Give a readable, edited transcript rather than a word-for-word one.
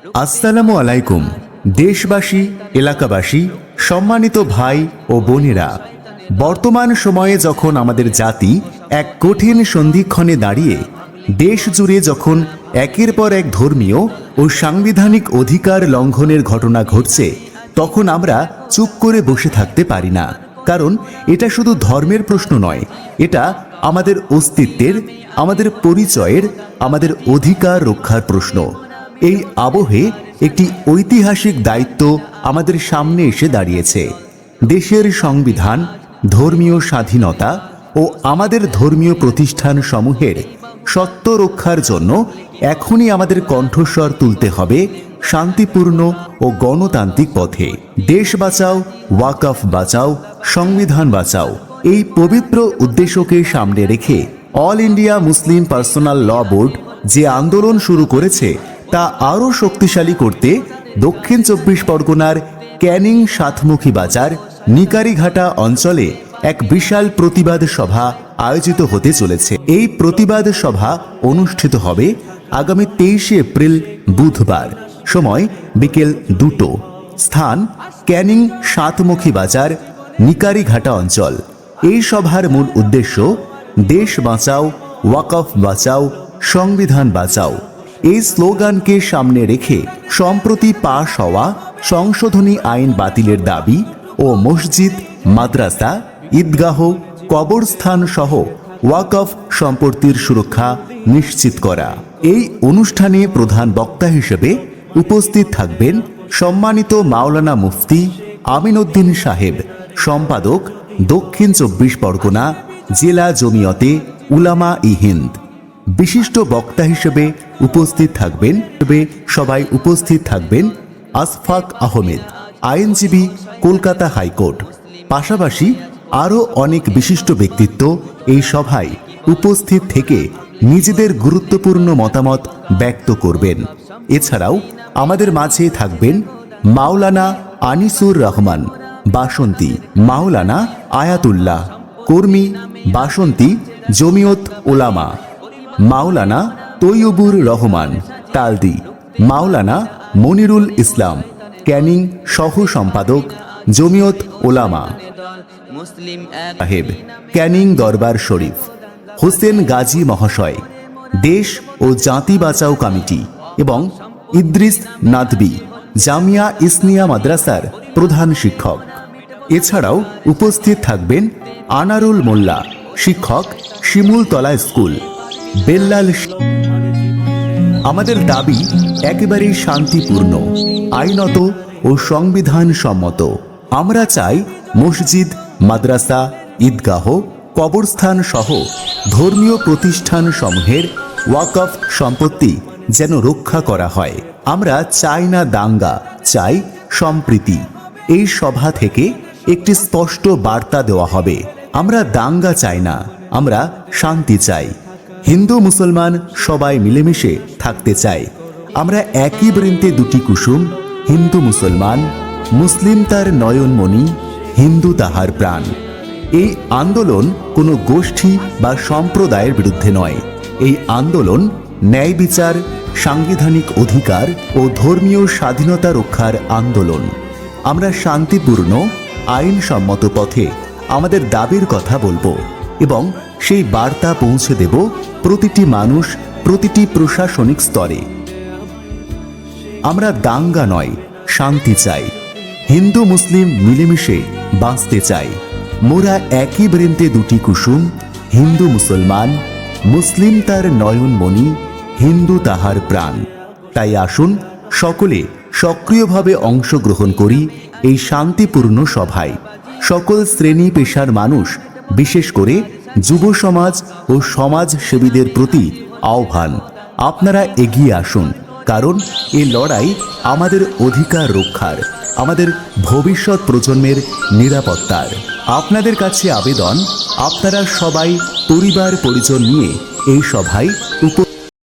আসসালামু আলাইকুম। দেশবাসী, এলাকাবাসী, সম্মানিত ভাই ও বোনেরা, বর্তমান সময়ে যখন আমাদের জাতি এক কঠিন সন্ধিক্ষণে দাঁড়িয়ে দেশ জুড়ে যখন একের পর এক ধর্মীয় ও সাংবিধানিক অধিকার লঙ্ঘনের ঘটনা ঘটছে, তখন আমরা চুপ করে বসে থাকতে পারি না। কারণ এটা শুধু ধর্মের প্রশ্ন নয়, এটা আমাদের অস্তিত্বের, আমাদের পরিচয়ের, আমাদের অধিকার রক্ষার প্রশ্ন। এই আবহে একটি ঐতিহাসিক দায়িত্ব আমাদের সামনে এসে দাঁড়িয়েছে। দেশের সংবিধান, ধর্মীয় স্বাধীনতা ও আমাদের ধর্মীয় প্রতিষ্ঠান সমূহের সত্য রক্ষার জন্য এখনই আমাদের কণ্ঠস্বর তুলতে হবে শান্তিপূর্ণ ও গণতান্ত্রিক পথে। দেশ বাঁচাও, ওয়াকফ বাঁচাও, সংবিধান বাঁচাও, এই পবিত্র উদ্দেশ্যকে সামনে রেখে অল ইন্ডিয়া মুসলিম পার্সোনাল ল বোর্ড যে আন্দোলন শুরু করেছে, তা আরও শক্তিশালী করতে দক্ষিণ 24 পরগনার ক্যানিং সাতমুখী বাজার নিকারিঘাটা অঞ্চলে এক বিশাল প্রতিবাদ সভা আয়োজিত হতে চলেছে। এই প্রতিবাদ সভা অনুষ্ঠিত হবে আগামী 23 এপ্রিল বুধবার, সময় বিকেল 2টো, স্থান ক্যানিং সাতমুখী বাজার নিকারিঘাটা অঞ্চল। এই সভার মূল উদ্দেশ্য দেশ বাঁচাও, ওয়াকফ বাঁচাও, সংবিধান বাঁচাও। এই স্লোগানকে সামনে রেখে সম্প্রতি পাশ হওয়া সংশোধনী আইন বাতিলের দাবি ও মসজিদ, মাদ্রাসা, ঈদগাহ, কবরস্থান সহ ওয়াকফ সম্পত্তির সুরক্ষা নিশ্চিত করা। এই অনুষ্ঠানে প্রধান বক্তা হিসেবে উপস্থিত থাকবেন সম্মানিত মাওলানা মুফতি আমিন উদ্দিন সাহেব, সম্পাদক দক্ষিণ 24 পরগনা জেলা জমিয়তে উলামা ই হিন্দ। বিশিষ্ট বক্তা হিসেবে উপস্থিত থাকবেন আশফাক আহমেদ, আইনজীবী, কলকাতা হাইকোর্ট। পাশাপাশি আরও অনেক বিশিষ্ট ব্যক্তিত্ব এই সভায় উপস্থিত থেকে নিজেদের গুরুত্বপূর্ণ মতামত ব্যক্ত করবেন। এছাড়াও আমাদের মাঝে থাকবেন মাওলানা আনিসুর রহমান বাসন্তী, মাওলানা আয়াতুল্লাহ কর্মী, বাসন্তী জমিয়ত ওলামা, মাওলানা তৈয়বুর রহমান তালদি, মাওলানা মনিরুল ইসলাম ক্যানিং সহ সম্পাদক জমিয়ত ওলামা সাহেব ক্যানিং দরবার শরীফ, হোসেন গাজী মহাশয় দেশ ও জাতি বাঁচাও কমিটি এবং ইদ্রিস নাদবি জামিয়া ইসনিয়া মাদ্রাসার প্রধান শিক্ষক। এছাড়াও উপস্থিত থাকবেন আনারুল মোল্লা, শিক্ষক, শিমুলতলা স্কুল, বেল্লাল। আমাদের দাবি একেবারেই শান্তিপূর্ণ, আইনত ও সংবিধান সম্মত। আমরা চাই মসজিদ, মাদ্রাসা, ঈদগাহ, কবরস্থান সহ ধর্মীয় প্রতিষ্ঠান সমূহের ওয়াকফ সম্পত্তি যেন রক্ষা করা হয়। আমরা চাই না দাঙ্গা, চাই সম্প্রীতি। এই সভা থেকে একটি স্পষ্ট বার্তা দেওয়া হবে, আমরা দাঙ্গা চাই না, আমরা শান্তি চাই। হিন্দু মুসলমান সবাই মিলেমিশে থাকতে চাই। আমরা একই বৃন্তে দুটি কুসুম, হিন্দু মুসলমান, মুসলিম তার নয়নমণি, হিন্দু তাহার প্রাণ। এই আন্দোলন কোনো গোষ্ঠী বা সম্প্রদায়ের বিরুদ্ধে নয়। এই আন্দোলন ন্যায় বিচার, সাংবিধানিক অধিকার ও ধর্মীয় স্বাধীনতা রক্ষার আন্দোলন। আমরা শান্তিপূর্ণ, আইনসম্মত পথে আমাদের দাবির কথা বলবো এবং সেই বার্তা পৌঁছে দেব প্রতিটি মানুষ, প্রতিটি প্রশাসনিক স্তরে। আমরা দাঙ্গা নয়, শান্তি চাই। হিন্দু মুসলিম মিলেমিশে বাঁচতে চাই। মোরা একই বৃন্তে দুটি কুসুম, হিন্দু মুসলমান, মুসলিম তার নয়নমণি, হিন্দু তাহার প্রাণ। তাই আসুন সকলে সক্রিয়ভাবে অংশগ্রহণ করি এই শান্তিপূর্ণ সভায়। সকল শ্রেণী পেশার মানুষ, বিশেষ করে যুব সমাজ ও সমাজসেবীদের প্রতি আহ্বান, আপনারা এগিয়ে আসুন। কারণ এই লড়াই আমাদের অধিকার রক্ষার, আমাদের ভবিষ্যৎ প্রজন্মের নিরাপত্তার। আপনাদের কাছে আবেদন, আপনারা সবাই পরিবার পরিজন নিয়ে এই সভায়